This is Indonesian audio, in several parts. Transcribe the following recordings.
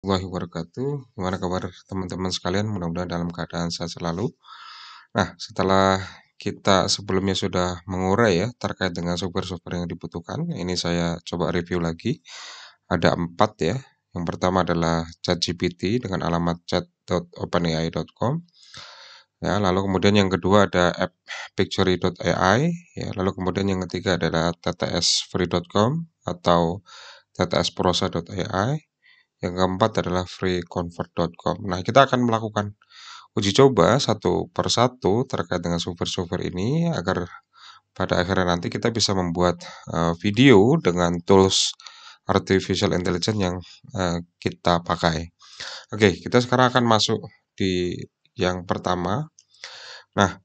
Warahmatullahi wabarakatuh. Gimana kabar teman-teman sekalian? Mudah-mudahan dalam keadaan sehat selalu. Nah, setelah kita sebelumnya sudah mengurai ya terkait dengan sumber-sumber yang dibutuhkan, ini saya coba review lagi. Ada 4 ya. Yang pertama adalah ChatGPT dengan alamat chat.openai.com. Ya, lalu kemudian yang kedua ada app Pictory.ai. Ya, lalu kemudian yang ketiga adalah ttsfree.com atau ttsprosa.ai. Yang keempat adalah freeconvert.com. Nah, kita akan melakukan uji coba satu per satu terkait dengan sumber-sumber ini agar pada akhirnya nanti kita bisa membuat video dengan tools artificial intelligence yang kita pakai. Oke, kita sekarang akan masuk di yang pertama. Nah,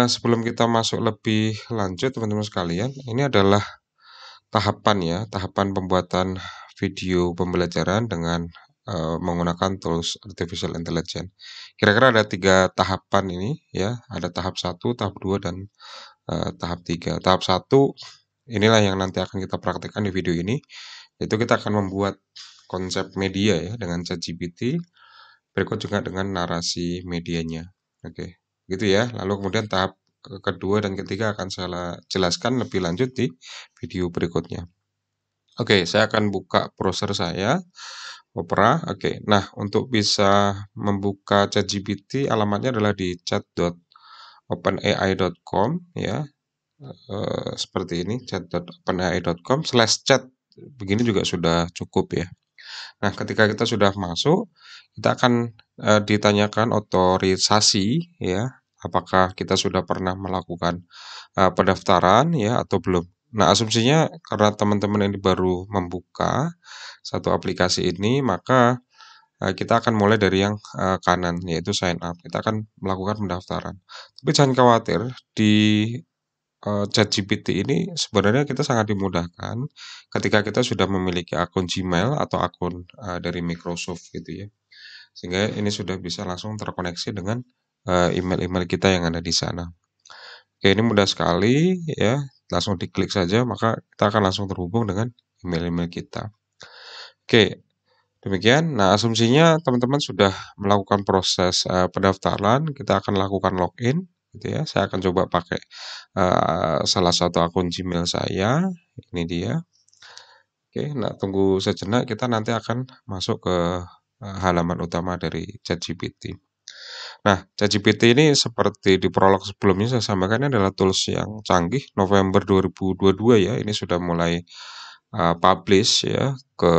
sebelum kita masuk lebih lanjut teman-teman sekalian, ini adalah tahapan ya, tahapan pembuatan video pembelajaran dengan menggunakan tools artificial intelligence. Kira-kira ada 3 tahapan ini ya, ada tahap 1, tahap 2, dan tahap 3. Tahap 1 inilah yang nanti akan kita praktekkan di video ini, yaitu kita akan membuat konsep media ya dengan ChatGPT, berikut juga dengan narasi medianya. Oke, gitu ya. Lalu kemudian tahap kedua dan ketiga akan saya jelaskan lebih lanjut di video berikutnya. Oke, saya akan buka browser saya, Opera. Oke, nah untuk bisa membuka ChatGPT alamatnya adalah di chat.openai.com ya, seperti ini chat.openai.com/chat. Begini juga sudah cukup ya. Nah, ketika kita sudah masuk, kita akan ditanyakan otorisasi ya, apakah kita sudah pernah melakukan pendaftaran ya atau belum. Nah, asumsinya karena teman-teman ini baru membuka satu aplikasi ini, maka kita akan mulai dari yang kanan, yaitu sign up. Kita akan melakukan pendaftaran. Tapi jangan khawatir, di ChatGPT ini sebenarnya kita sangat dimudahkan ketika kita sudah memiliki akun Gmail atau akun dari Microsoft gitu ya. Sehingga ini sudah bisa langsung terkoneksi dengan email-email kita yang ada di sana. Oke, ini mudah sekali ya, langsung diklik saja maka kita akan langsung terhubung dengan email-email kita. Oke, demikian. Nah, asumsinya teman-teman sudah melakukan proses pendaftaran, kita akan lakukan login gitu ya. Saya akan coba pakai salah satu akun Gmail saya, ini dia. Oke, nah tunggu sejenak, kita nanti akan masuk ke halaman utama dari ChatGPT. Nah, ChatGPT ini seperti di prolog sebelumnya saya sampaikan, ini adalah tools yang canggih. November 2022 ya, ini sudah mulai publish ya ke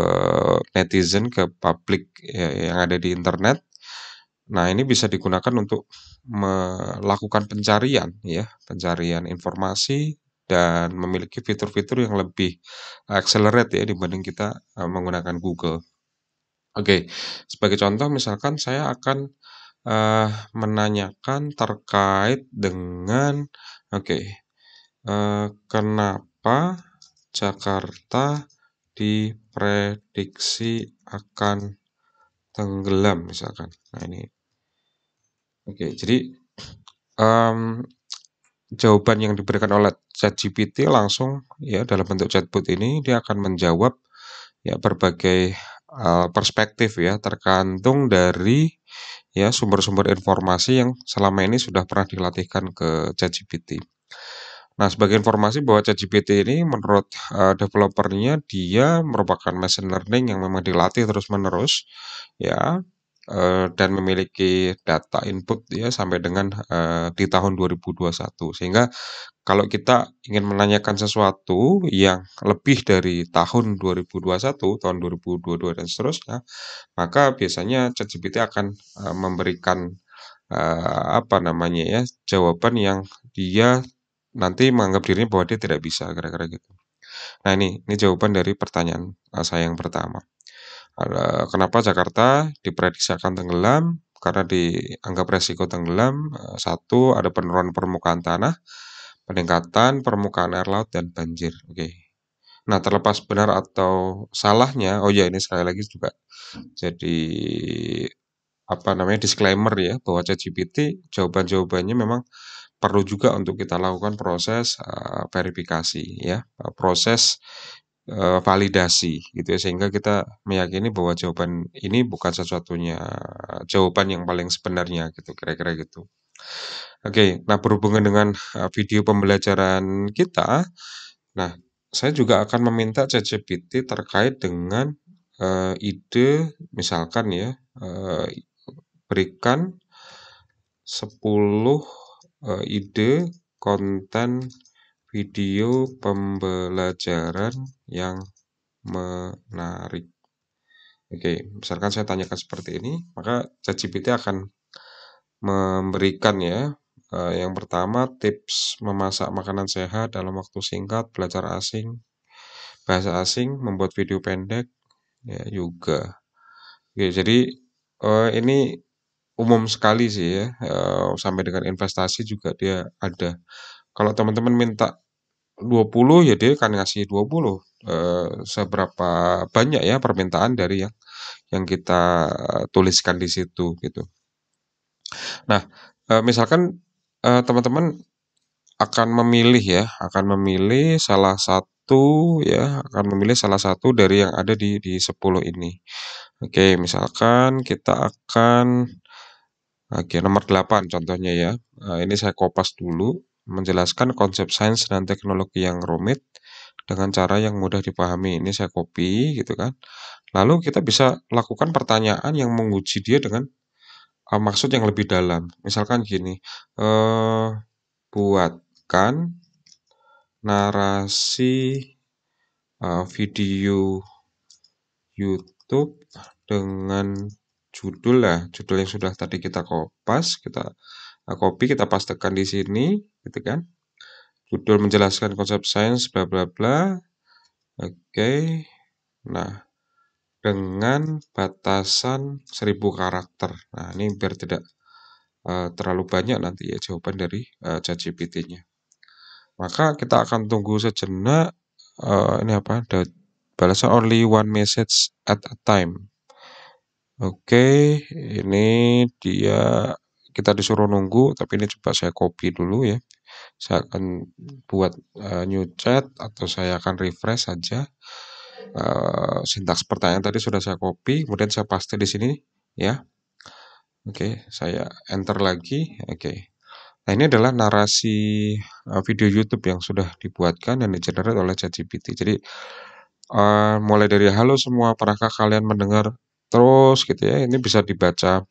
netizen, ke publik ya, yang ada di internet. Nah, ini bisa digunakan untuk melakukan pencarian ya, pencarian informasi dan memiliki fitur-fitur yang lebih accelerate ya dibanding kita menggunakan Google. Oke, sebagai contoh misalkan saya akan menanyakan terkait dengan kenapa Jakarta diprediksi akan tenggelam misalkan. Nah ini, jadi jawaban yang diberikan oleh ChatGPT langsung ya dalam bentuk chatbot ini dia akan menjawab ya berbagai perspektif ya tergantung dari ya sumber-sumber informasi yang selama ini sudah pernah dilatihkan ke ChatGPT. Nah, sebagai informasi bahwa ChatGPT ini menurut developernya dia merupakan machine learning yang memang dilatih terus-menerus ya dan memiliki data input ya sampai dengan di tahun 2021. Sehingga kalau kita ingin menanyakan sesuatu yang lebih dari tahun 2021, tahun 2022 dan seterusnya, maka biasanya ChatGPT akan memberikan jawaban yang dia nanti menganggap dirinya bahwa dia tidak bisa, kira-kira gitu. Nah ini jawaban dari pertanyaan saya yang pertama. Kenapa Jakarta diprediksi akan tenggelam? Karena dianggap resiko tenggelam, 1 ada penurunan permukaan tanah, peningkatan permukaan air laut, dan banjir. Oke. Nah, terlepas benar atau salahnya, oh ya ini sekali lagi juga jadi disclaimer ya bahwa ChatGPT jawaban-jawabannya memang perlu juga untuk kita lakukan proses verifikasi ya, proses validasi gitu ya, sehingga kita meyakini bahwa jawaban ini bukan jawaban yang paling sebenarnya gitu, kira-kira gitu. Oke, nah berhubungan dengan, video pembelajaran kita, nah saya juga akan meminta ChatGPT terkait dengan, ide misalkan ya, berikan 10 ide konten video pembelajaran yang menarik. Oke, misalkan saya tanyakan seperti ini, maka ChatGPT akan memberikan ya, yang pertama tips memasak makanan sehat dalam waktu singkat, belajar bahasa asing, membuat video pendek, ya juga. Oke, jadi, ini umum sekali sih ya, sampai dengan investasi juga dia ada. Kalau teman-teman minta 20 ya dia akan ngasih 20, seberapa banyak ya permintaan dari yang kita tuliskan di situ gitu. Nah, misalkan, teman-teman akan memilih salah satu dari yang ada di 10 ini. Oke, misalkan kita akan oke, nomor 8 contohnya ya, ini saya kopas dulu, menjelaskan konsep sains dan teknologi yang rumit dengan cara yang mudah dipahami. Ini saya copy gitu kan. Lalu kita bisa lakukan pertanyaan yang menguji dia dengan, maksud yang lebih dalam. Misalkan gini, buatkan narasi, video YouTube dengan judul yang sudah tadi kita kopas, kita copy, kita pastekan di sini, gitu kan. Judul menjelaskan konsep sains, bla bla bla. Oke. Nah, dengan batasan 1000 karakter. Nah, ini biar tidak terlalu banyak nanti ya jawaban dari ChatGPT-nya. Maka kita akan tunggu sejenak. Ini apa? Balasan only one message at a time. Oke, ini kita disuruh nunggu, tapi ini coba saya copy dulu ya. Saya akan buat new chat atau saya akan refresh saja. Sintaks pertanyaan tadi sudah saya copy, kemudian saya paste di sini ya. Oke, saya enter lagi. Oke. Nah, ini adalah narasi video YouTube yang sudah dibuatkan dan di-generate oleh ChatGPT. Jadi mulai dari halo semua, pernahkah kalian mendengar terus gitu ya. Ini bisa dibaca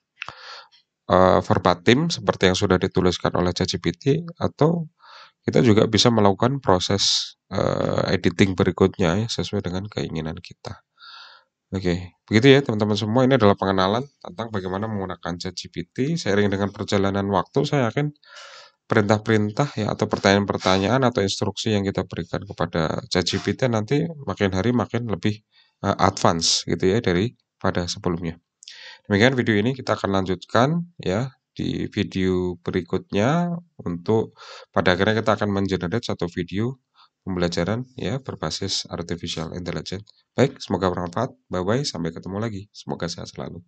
verbatim seperti yang sudah dituliskan oleh ChatGPT, atau kita juga bisa melakukan proses editing berikutnya ya sesuai dengan keinginan kita. Oke, begitu ya teman-teman semua. Ini adalah pengenalan tentang bagaimana menggunakan ChatGPT. Seiring dengan perjalanan waktu, saya yakin perintah-perintah ya atau pertanyaan-pertanyaan atau instruksi yang kita berikan kepada ChatGPT nanti makin hari makin lebih advance gitu ya daripada sebelumnya. Demikian video ini, kita akan lanjutkan ya di video berikutnya. Untuk pada akhirnya kita akan mengenerate satu video pembelajaran ya berbasis artificial intelligence. Baik, semoga bermanfaat. Bye bye, sampai ketemu lagi. Semoga sehat selalu.